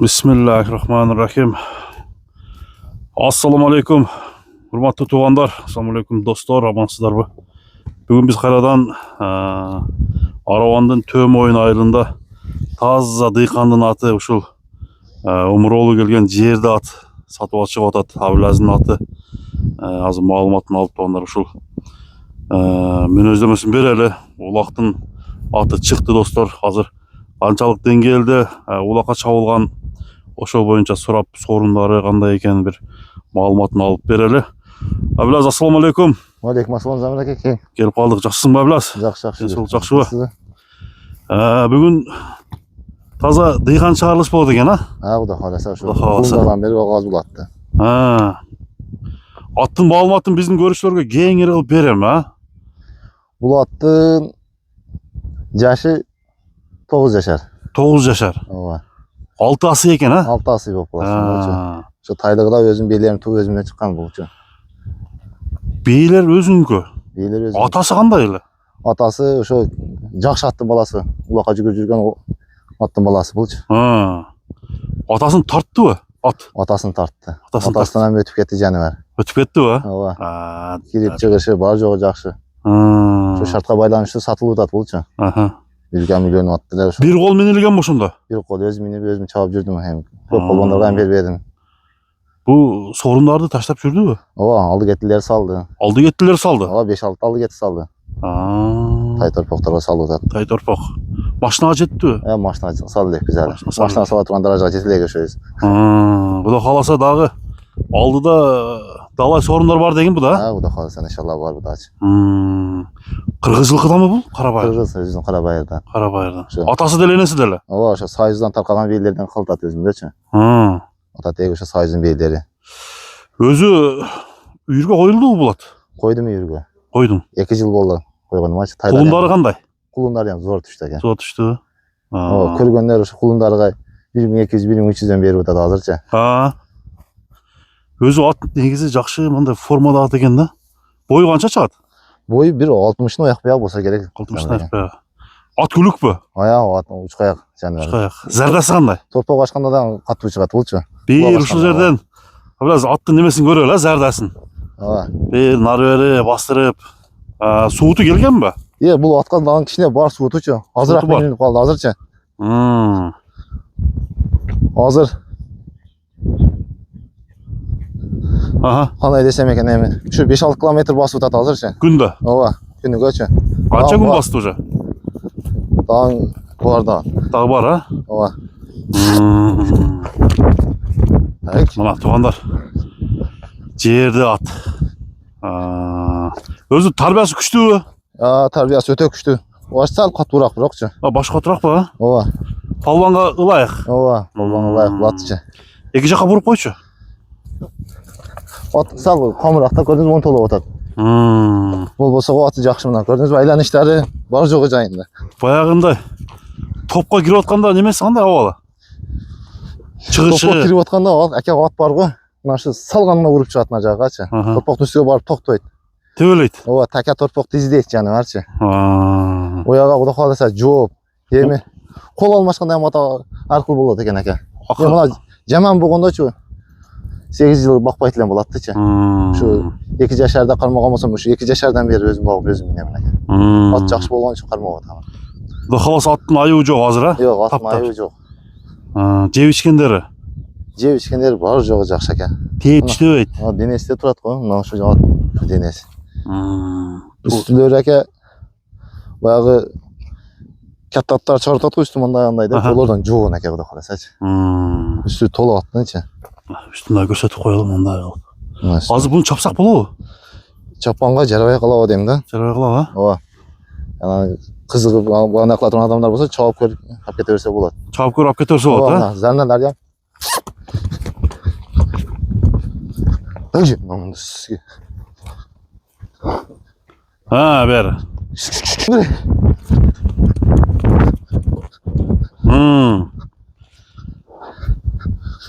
Bismillahirrahmanirrahim. Assalamu alaikum. Hurmatlı tuğanlar. Assalamu alaikum dostlar. Amansızlar mı? Bugün biz Karadan Aravan'ın tüm oyun ayrında taza dıykanın atı uşul Umuroğlu gelgen jerde at satıp açıp atat Habilaz'ın atı azı malumatını alıp onlar uşul men özlemesin bereli ulaqtın atı çıktı dostlar. Hazır qançalık dengelde ulaqqa çabılgan oşo boyunca sorap sorunları qanday eken bir malumatını alıp bereli. Habilaz, assalamu alaikum. Aleyküm assalam Zamir aka. Kelip kaldık. Жақсысың ба Habilaz? Жақсы. Жақсы ба? Бүгін таза дыйқан чыгарылыш болот экен, а? Құда қаласа ошо. Құда қаласа. Жылдан бери огаз булатты. Аттын маалыматын биздин көрүүчүлөргө кеңири кылып берем, а? Бул аттын жашы 9 жашар. 9 жашар. Ооба. 6 асы экен, а? 6 асы болуп калат. Ошо тайдыгыда өзүнүн бийлерин туу өзүмдөн чыккан болчу. Бийлер өзүнүкү. Бийлер өзүнүн. Атасы кандай эле? Атасы ошо жакшы аттын баласы. Улакка жүгүрүп жүргөн аттын баласы болчу. Атасын тарттыбы? Ат. Атасын тартты. Атасынан өтүп кетти жаныбар. Өтүп кеттиби? Ооба. Кирип чыгышы бар жогу жакшы. Ошо шартка байланыштуу сатылып атат болчу. 1 миллион атты да ошо. Бир кол минилген ошондо. Бир кол өзүм минип өзүм чабып жүрдүм. Көп болгондорго ам бербедим. Бул сорундарды таштап жүрдүбү? Ооба, алды кеттилер салды. Алды кеттилер салды. Ооба, 5-6 алды кетти салды. Тай торпокторго салып атат. Тай торпок. Машинага жетти. Машина салды деп bizler. Машина сала турган даражага жете элек ошойбуз. Кудай кааласа дагы алдыда далай сорундар бар деген бу да? Кудай кааласа иншалла бар будачы. Кыргыз жылкыдамы бул? Карабайыр. Кыргыз өзүнүн Карабайырдан. Карабайырдан. Атасы деле энеси деле. Ооба, ошо Союздан таркалган бийлерден калтат өзүндөчү. Ата теги ошо Союздун бийлери. Өзү үйүргө коюлдубу бул ат? Койдум үйүргө. Койдуң. 2 жыл болду койгонумачы. Кулундары кандай? Кулундары ham зор түштү экен. Зор түштү. Ооба, көргөндөр ошо кулундарга 1200-1300дөн берип атат азырчы. Өзү ат негизи жакшы мындай формада ат экен да. Бою канча чыгат? Бою 1.60 аяк бияк болсо керек. 60 аяк бияк. Ат күлүкпү? Аяк ат учкаяк жаныбар. Учкаяк. Зардасы кандай? Торпок ачканда да катуу чыгат болчу. Бир ушул жерден Biraz аттын немесин көрөлү, зардасын. Ооба. Бир нары бери бастырып, сууту келгенби? Бул атка дагы кичине бар суутучу. Азыраак менен калды азырчы. Азыр. Кандай десем экен эми. Ушу 5-6 километр басып атат азырчы. Күндө? Ооба, күнүгөчү. Канча күн басты уже? Дагы бар да. Дагы бар, а? Ооба. Мына тугандар. Жерде ат. Өзү тарбиясы күчтүүбү? Тарбиясы өтө күчтүү. Баш сал катуураак бирокчу. Баш катуураакпы? Ооба. Палванга ылайык. Ооба, палванга ылайык булатчы. Эки жакка буруп койчу. Ат сал камыракта көрдүңүзбү, мон толуп атат. Болбосо аты жакшы мына. Көрдүңүзбү, айланыштары бар жогу жайында. Баягындай топко кирип атканда немеси кандай абалы? Чыгышы. Топко кирип атканда аке ат бар го. Мына шу салганына уруп чыгат мына жагачы. Торпоктун үстүгө барып токтойт. Тебелейт. Ооба, таке торпокду издейт жаныбарчы. Ояга кудай кааласа жооп, эми кол алмашканда ham ата аркылуу болот экен аке. Мына жаман болгондочу 8 жыл бакпайт элем болаттычы. Ушу 2 жашарда кармаган болсом, ушу 2 жашардан бери өзүм багып өзүм минем аке. Ат жакшы болгон үчүн кармап атам. Кудай кааласа аттын айыбы жок азыр, а? Жок, аттын айыбы жок. Жеп ичкендери? Жеп ичкендери бар жогу жакшы аке. Тээп иштебейт. Денесинде турат го, мына ошо денеси. Үстүлөрү аке баягы катта аттар чыгарып атат го, үстү мындай деп, олордон жоон аке кудай кааласачы. Үстү толуп аттынчы. Үстүнө көрсөтүп коелу мындай кылып. Азыр буну чапсак болобу? Чапканга жарабай калабы дейм да. Жарабай калабы? Ооба. Анан кызыгып андай кыла турган адамдар болсо чабып көрүп алып кете берсе болот. Чабып көрүп алып кете берсе болот, а? Зарналар я. Дальше, мамонду сизге. Бери.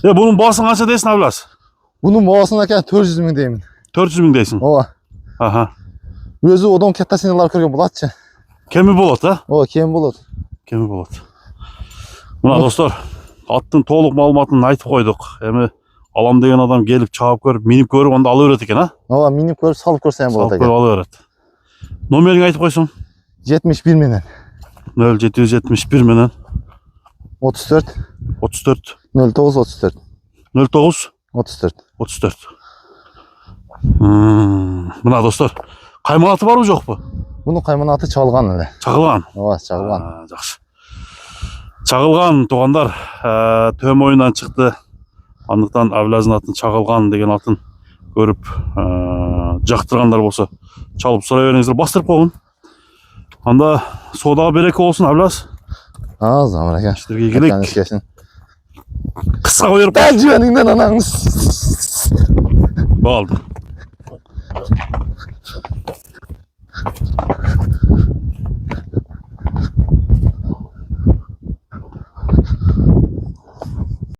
Bunun bağısın kaça deysin Habilaz? Bunun bağısın akan 400 ming deymin. 400 ming deysin? Ооба. Өзү одон катта сыйналар көргөн болатчы. Kemi bolot ha? Ооба, кем болот. Kemi bolot. Muna dostlar, аттың толық маалыматын айтып қойдық. Эми алам деген адам келіп чабып көрүп, минип көрүп, онда ала берет экен, а? Ооба, минип көрүп салып көрсөм болот Салып экен. көрүп ала берет. Номерин айтып койсоң. 71 менен 0771 менен 34 34 09 34 09 34. 34. Мына достор, кайман аты барбы жокпу? Bunun kayman atı çalgan эле. Чагылган. Ооба, çalgan. Жакшы. Чагылган туугандар, төм оюндан чыкты. Андыктан Абылазын атын чагылган деген атын көрүп, жактыргандар болсо, чалып сурай бериңиздер, бастырып койгун. Анда соодага береке болсун, Абылаз. Az amir aka. İşlerge gelek. Gelsin. Kısa koyup Gel cüveninden ananız. Baldı.